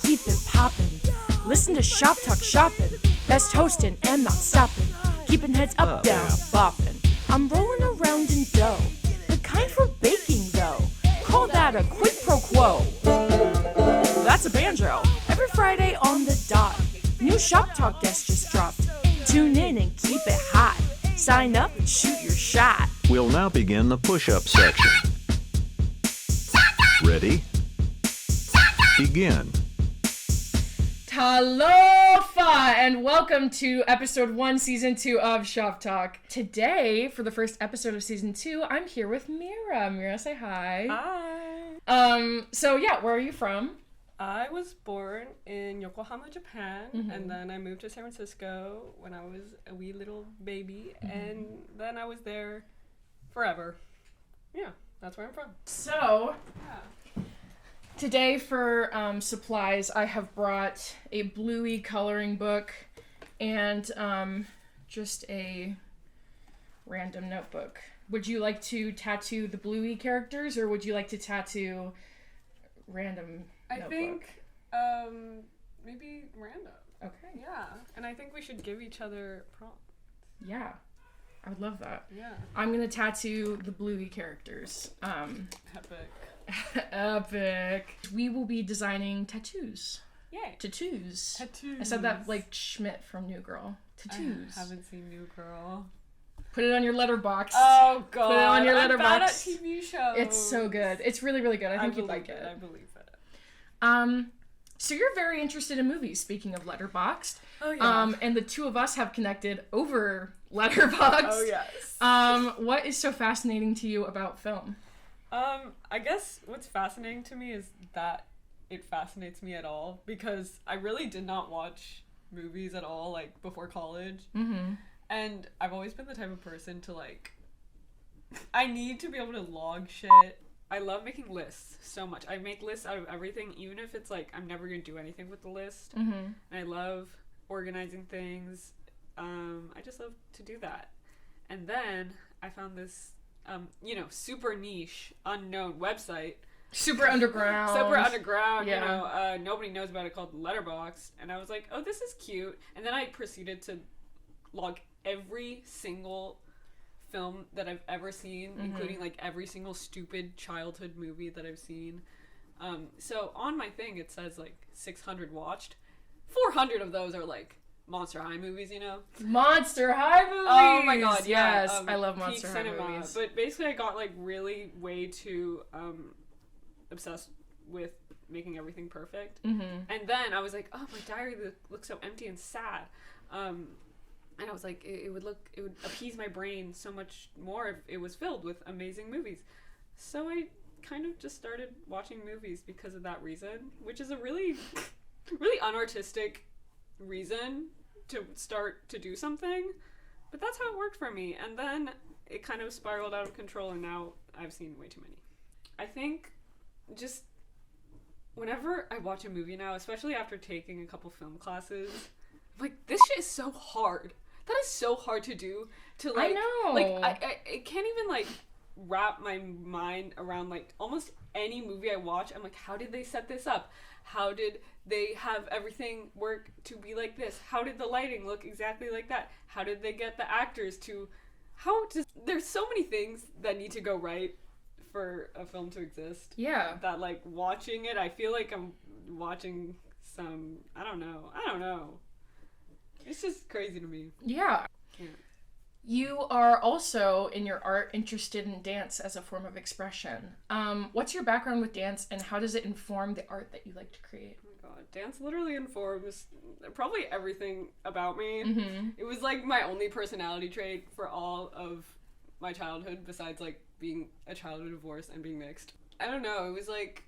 keep it poppin'. Listen to Shop Talk Shopping, best hosting and not stopping. Keeping heads up, down, bopping. I'm rolling around in dough, the kind for baking though. Call that a quid pro quo. That's a banjo. Every Friday on the dot, new Shop Talk guest just dropped. Tune in and keep it hot. Sign up and shoot your shot. We'll now begin the push-up section. Ready? Begin. Talofa, and welcome to episode 1, season 2 of Shop Talk. Today, for the first episode of season 2, I'm here with Mira. Mira, say hi. Hi. So yeah, where are you from? I was born in Yokohama, Japan, and then I moved to San Francisco when I was a wee little baby, and then I was there forever. Yeah, that's where I'm from. So, Yeah. today for supplies, I have brought a bluey coloring book and just a random notebook. Would you like to tattoo the bluey characters, or would you like to tattoo random I notebook? think maybe random. Okay. Yeah, and I think we should give each other prompts. Yeah, I would love that. Yeah. I'm gonna tattoo the bluey characters. Epic. Epic. We will be designing tattoos. Yay. Tattoos. Tattoos. I said that like Schmidt from New Girl. Tattoos. I haven't seen New Girl. Put it on your letterbox. Oh god. Put it on your I'm bad at letterbox. TV shows. It's so good. It's really, really good. I think you'd like it. I believe it. So you're very interested in movies, speaking of Letterboxd. Oh yeah. And the two of us have connected over Letterboxd. Oh yes. What is so fascinating to you about film? I guess what's fascinating to me is that it fascinates me at all, because I really did not watch movies at all, like, before college. Mm-hmm. And I've always been the type of person to, like, I need to be able to log shit. I love making lists so much. I make lists out of everything, even if it's, like, I'm never gonna do anything with the list. Mm-hmm. And I love organizing things. I just love to do that. And then I found this super niche, unknown website. Super underground. Yeah. Nobody knows about it, called Letterboxd. And I was like, oh, this is cute. And then I proceeded to log every single film that I've ever seen, including, like, every single stupid childhood movie that I've seen. So on my thing, it says, like, 600 watched. 400 of those are, like, Monster High movies, you know? Monster High movies! Oh my god, yeah. Yes, I love Monster peak High cinema. movies. But basically I got, like, really way too obsessed with making everything perfect. Mm-hmm. And then I was like, oh, my diary looks so empty and sad. And I was like, it would appease my brain so much more if it was filled with amazing movies. So I kind of just started watching movies because of that reason, which is a really, really unartistic reason to start to do something. But that's how it worked for me. And then it kind of spiraled out of control, and now I've seen way too many. I think just whenever I watch a movie now, especially after taking a couple film classes, I'm like, this shit is so hard. That is so hard to do. To, like, I know. Like, I can't even, like, wrap my mind around, like, almost any movie I watch. I'm like, how did they set this up? How did they have everything work to be like this? How did the lighting look exactly like that? How did they get the actors to... There's so many things that need to go right for a film to exist. Yeah. That, like, watching it, I feel like I'm watching some... I don't know. It's just crazy to me. Yeah. Yeah. You are also, in your art, interested in dance as a form of expression. What's your background with dance, and how does it inform the art that you like to create? Oh my god, dance literally informs probably everything about me. Mm-hmm. It was, like, my only personality trait for all of my childhood, besides, like, being a child of divorce and being mixed. I don't know, it was, like,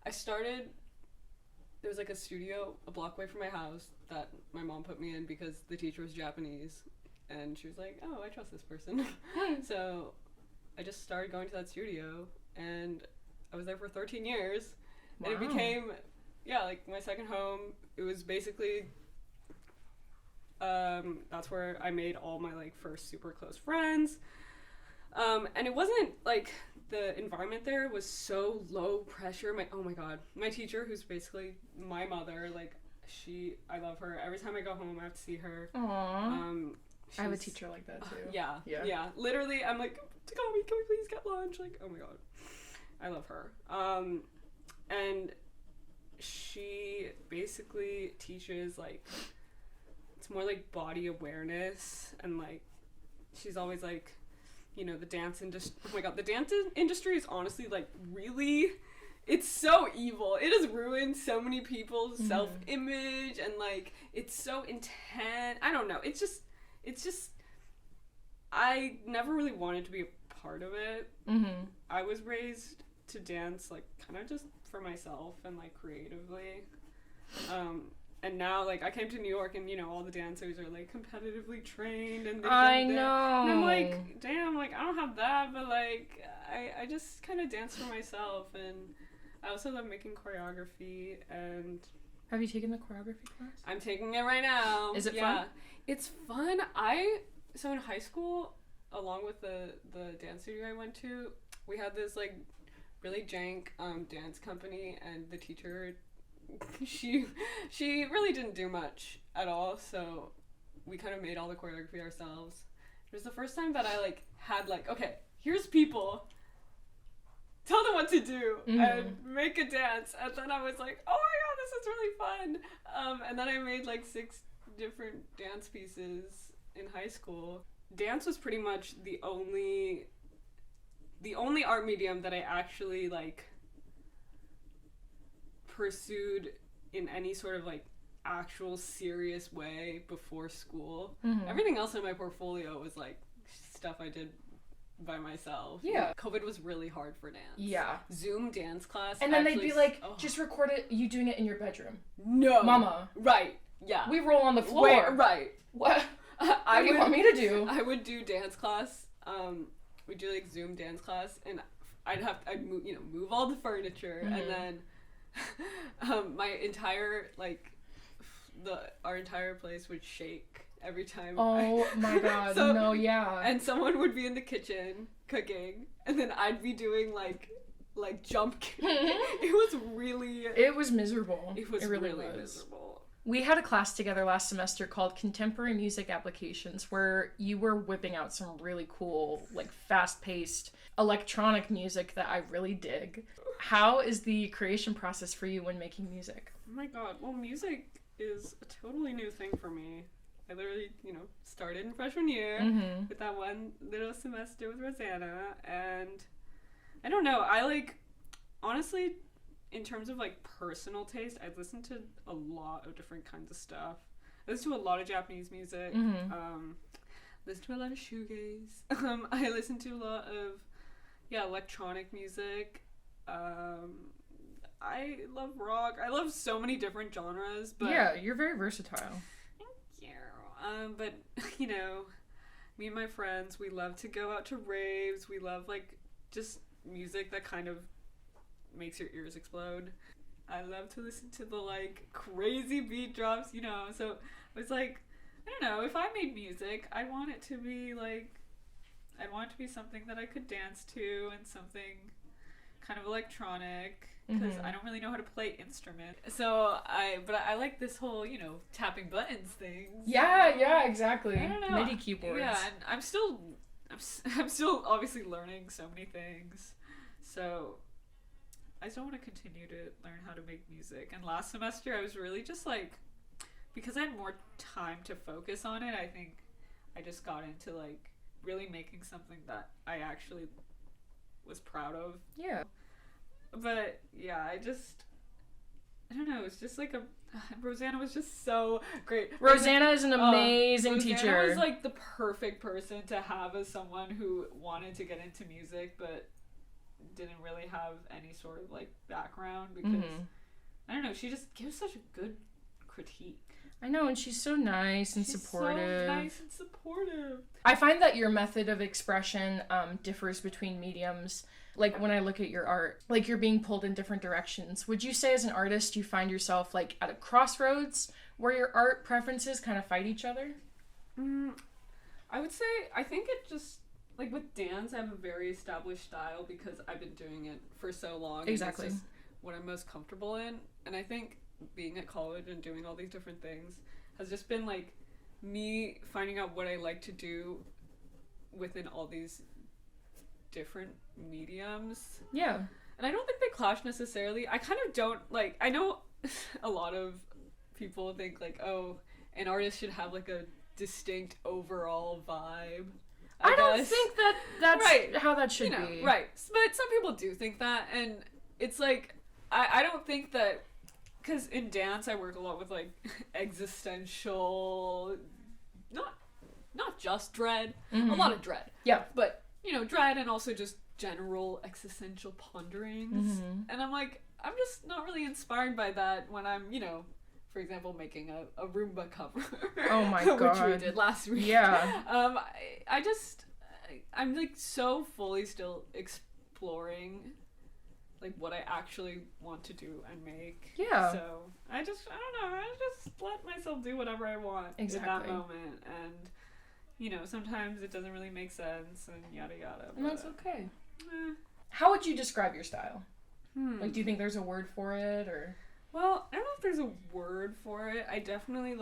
there was, like, a studio a block away from my house that my mom put me in because the teacher was Japanese, and she was like, oh, I trust this person. So I just started going to that studio, and I was there for 13 years. Wow. And it became, like, my second home. It was basically, that's where I made all my, like, first super close friends. And it wasn't, like, the environment there was so low pressure. Oh my god, my teacher, who's basically my mother, like I love her. Every time I go home, I have to see her. Aww. I have a teacher like that too. Yeah. Literally, I'm like, Takami, can we please get lunch? Like, oh my god, I love her. And she basically teaches, like, it's more like body awareness, and like she's always like, you know, the dance industry. Oh my god, the dance industry is honestly like really, it's so evil. It has ruined so many people's self-image, and like it's so intense. I don't know. It's just I never really wanted to be a part of it. I was raised to dance like kind of just for myself and like creatively. And now, like, I came to New York, and, you know, all the dancers are, like, competitively trained, and I know. And I'm like, damn, like, I don't have that, but, like, I just kind of dance for myself, and I also love making choreography, and... Have you taken the choreography class? I'm taking it right now. Is it fun? It's fun. So in high school, along with the dance studio I went to, we had this, like, really jank dance company, and the teacher... she really didn't do much at all, so we kind of made all the choreography ourselves. It was the first time that I like had like, okay, here's people, tell them what to do and make a dance, and then I was like, oh my god, this is really fun. And then I made like 6 different dance pieces in high school. Dance was pretty much the only art medium that I actually like pursued in any sort of like actual serious way before school. Everything else in my portfolio was like stuff I did by myself. Yeah. COVID was really hard for dance. Yeah. Zoom dance class. And then they'd be like, just record it, you doing it in your bedroom. No. Mama. Right. Yeah. We roll on the floor. Wait, right. What? What do you want me to do? I would do dance class. We'd do like Zoom dance class, and I'd move all the furniture, and then my entire our entire place would shake every time. Oh my god, no, yeah. And someone would be in the kitchen cooking, and then I'd be doing like jump It was miserable. It was really really miserable. We had a class together last semester called Contemporary Music Applications, where you were whipping out some really cool, like, fast-paced electronic music that I really dig. How is the creation process for you when making music? Oh my god, well, music is a totally new thing for me. I literally, started in freshman year with that one little semester with Rosanna, and I don't know, honestly, in terms of like personal taste, I listen to a lot of different kinds of stuff. I listen to a lot of Japanese music. Listen to a lot of shoegaze. I listen to a lot of electronic music. I love rock. I love so many different genres. But yeah, you're very versatile. Thank you. But me and my friends, we love to go out to raves. We love like just music that kind of makes your ears explode. I love to listen to the like crazy beat drops, so I was like, I don't know, if I made music, I want it to be something that I could dance to, and something kind of electronic, because I don't really know how to play instrument. So I like this whole, tapping buttons thing. Yeah, exactly. I don't know. MIDI keyboards. Yeah, and I'm still obviously learning so many things. So I still want to continue to learn how to make music. And last semester, I was really just like, because I had more time to focus on it, I think I just got into like really making something that I actually was proud of. Yeah. But yeah, I don't know, it's just like Rosanna was just so great. Rosanna is an amazing teacher. Rosanna was like the perfect person to have as someone who wanted to get into music, but didn't really have any sort of like background, because I don't know, she just gives such a good critique. I know, and she's so nice and supportive. So nice and supportive. I find that your method of expression differs between mediums. Like when I look at your art, like you're being pulled in different directions. Would you say as an artist you find yourself like at a crossroads where your art preferences kind of fight each other? I would say, I think it just like with dance, I have a very established style because I've been doing it for so long. Exactly. And it's just what I'm most comfortable in. And I think being at college and doing all these different things has just been like me finding out what I like to do within all these different mediums. Yeah. And I don't think they clash necessarily. I kind of don't, like, I know a lot of people think like, oh, an artist should have like a distinct overall vibe. I don't think that's right. how that should be. Right. But some people do think that, and it's like, I don't think that, because in dance I work a lot with like existential, not just dread, a lot of dread. Yeah. But, you know, dread and also just general existential ponderings. And I'm like, I'm just not really inspired by that when I'm, you know, for example, making a Roomba cover. Oh my god. Which we did last week. Yeah. I'm like so fully still exploring like what I actually want to do and make. Yeah. So I don't know, I just let myself do whatever I want in that moment. And, you know, sometimes it doesn't really make sense and yada yada. And that's okay. How would you describe your style? Like, do you think there's a word for it, or? Well, I don't know if there's a word for it. I definitely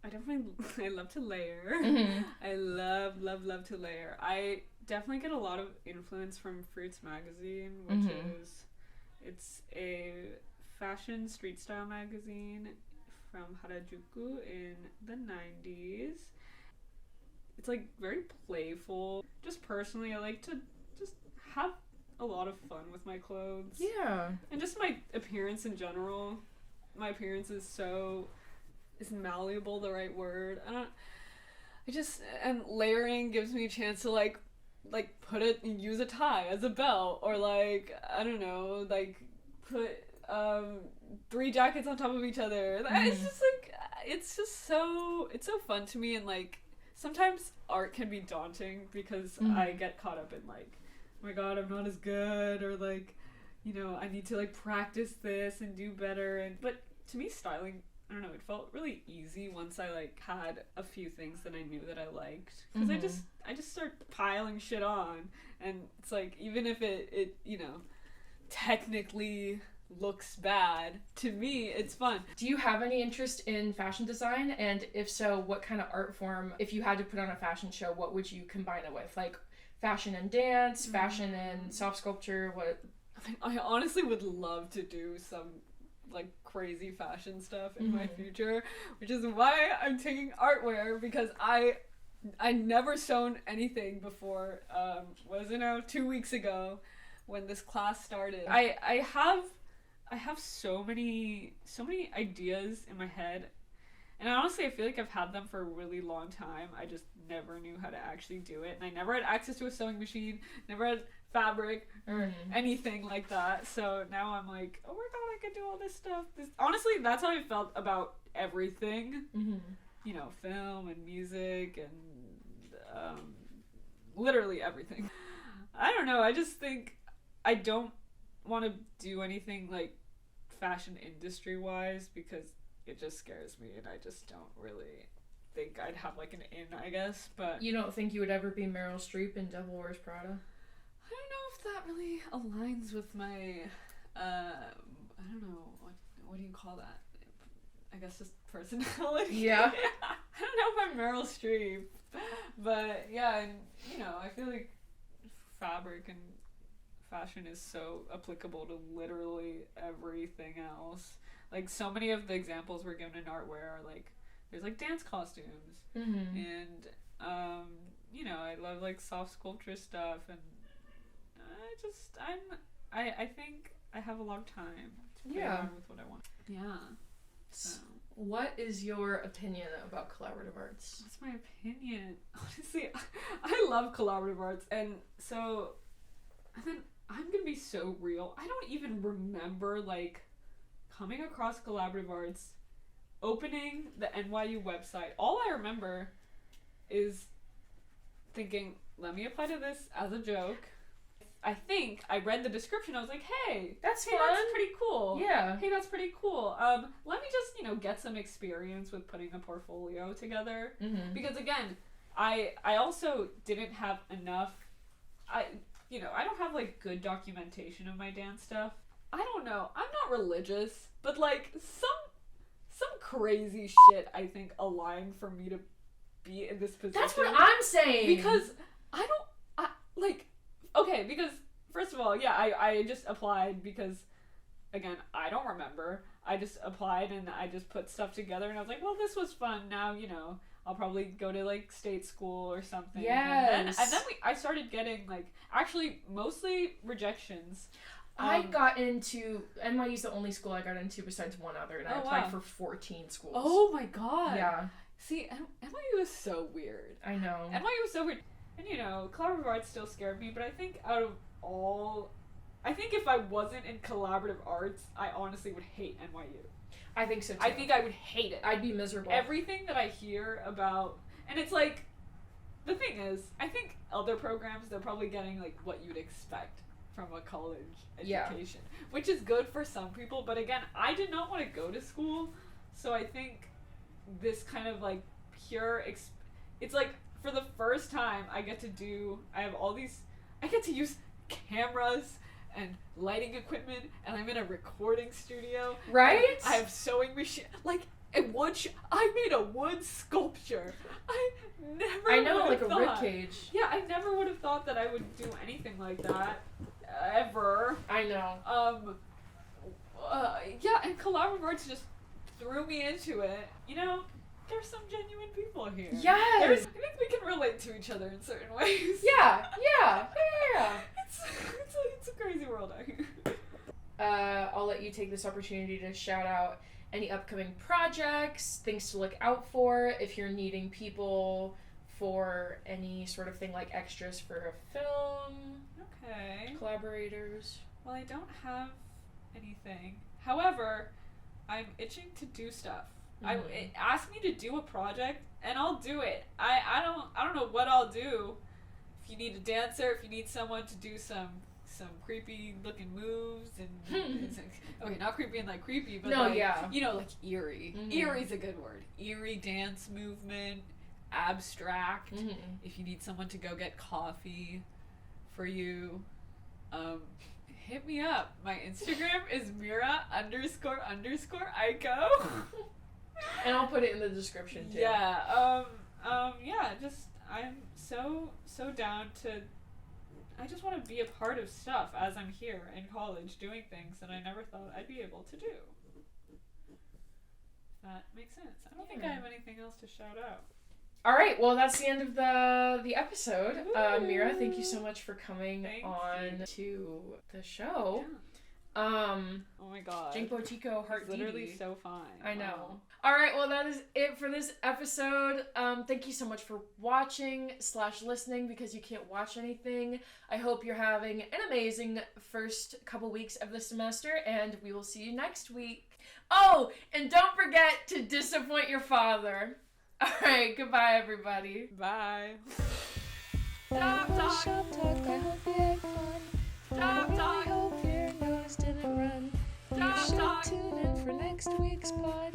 I love to layer. I love to layer. I definitely get a lot of influence from Fruits magazine, which it's a fashion street style magazine from Harajuku in the 90s. It's like very playful. Just personally, I like to just have a lot of fun with my clothes. Yeah. And just my appearance in general. My appearance is malleable the right word? And layering gives me a chance to like put it and use a tie as a belt, or like, I don't know, like put 3 jackets on top of each other. It's just like, it's so fun to me. And like sometimes art can be daunting because I get caught up in like, oh my god, I'm not as good, or like, you know, I need to like practice this and do better. But to me, styling, I don't know, it felt really easy once I like had a few things that I knew that I liked, because I just start piling shit on, and it's like, even if it you know, technically looks bad, to me it's fun. Do you have any interest in fashion design? And if so, what kind of art form, if you had to put on a fashion show, what would you combine it with? Like fashion and dance, fashion and soft sculpture, what? I honestly would love to do some like crazy fashion stuff in my future, which is why I'm taking artwear, because I never sewn anything before. Was it 2 weeks ago when this class started. I have so many ideas in my head, and honestly I feel like I've had them for a really long time. I just never knew how to actually do it, and I never had access to a sewing machine, never had fabric or anything like that. So now I'm like, oh my god, I could do all this stuff. Honestly, that's how I felt about everything. You know, film and music and literally everything. I don't know, I just think I don't want to do anything like fashion industry wise, because it just scares me, and I just don't really think I'd have like an in, I guess. But you don't think you would ever be Meryl Streep in Devil Wears Prada? I don't know if that really aligns with my I don't know, what do you call that? I guess just personality. Yeah. I don't know if I'm Meryl Streep, but yeah, and you know, I feel like fabric and fashion is so applicable to literally everything else. Like, so many of the examples we're given in artwear are like, there's like dance costumes, and you know, I love like soft sculpture stuff, and I think I have a lot of time to play around with what I want. Yeah. So. What is your opinion about collaborative arts? What's my opinion? Honestly, I love collaborative arts, and so I'm gonna be so real. I don't even remember like coming across collaborative arts, opening the NYU website. All I remember is thinking, let me apply to this as a joke. I think I read the description. I was like, hey, that's fun. That's pretty cool. Yeah. Hey, that's pretty cool. Let me just, you know, get some experience with putting a portfolio together. Because again, I also didn't have enough. I don't have like good documentation of my dance stuff. I don't know. I'm not religious, but like some crazy shit I think aligned for me to be in this position. That's what I'm saying. Because because first of all, yeah, I just applied because, again, I don't remember. I just applied and I just put stuff together and I was like, well, this was fun. Now, I'll probably go to like state school or something. Yes. And then I started getting like, actually mostly rejections. I got into, NYU's the only school I got into besides one other, and I applied for 14 schools. Oh my god. Yeah. See, NYU is so weird. I know. NYU is so weird. And collaborative arts still scared me, but I think if I wasn't in collaborative arts, I honestly would hate NYU. I think so too. I think I would hate it. I'd be miserable. Everything that I hear about, and it's like, the thing is, I think other programs, they're probably getting like what you'd expect from a college education, which is good for some people, but again, I did not want to go to school, so I think this kind of like pure, it's like, for the first time, I get to use cameras and lighting equipment, and I'm in a recording studio. Right? I have sewing machine, like I made a wood sculpture. I never would have thought. A rib cage. Yeah, I never would have thought that I would do anything like that ever. I know. Yeah, and collaborative arts just threw me into it. There's some genuine people here. Yes. I think we can relate to each other in certain ways. Yeah. It's a crazy world out here. I'll let you take this opportunity to shout out any upcoming projects, things to look out for, if you're needing people for any sort of thing like extras for a film. Okay. Collaborators. Well, I don't have anything. However, I'm itching to do stuff. Ask me to do a project and I'll do it. I don't know what I'll do. If you need a dancer, if you need someone to do some creepy looking moves and okay, not creepy and like creepy, but like eerie. Mm-hmm. Eerie's a good word. Eerie dance movement, abstract. Mm-hmm. If you need someone to go get coffee for you, hit me up. My Instagram is Mira __Aiko. And I'll put it in the description too. Yeah. Just I'm so down to. I just want to be a part of stuff as I'm here in college doing things that I never thought I'd be able to do. That makes sense. I don't think I have anything else to shout out. All right, well, that's the end of the episode. Mira, thank you so much for coming to the show. Yeah. Oh my god. Jinpo Chico Heart It's literally Didi. so fine. I know. Wow. All right, well, that is it for this episode. Thank you so much for watching / listening because you can't watch anything. I hope you're having an amazing first couple weeks of the semester, and we will see you next week. Oh, and don't forget to disappoint your father. All right, goodbye, everybody. Bye. Shop talk, I hope you had fun. I hope your nose didn't run. You should tune in for next week's pod.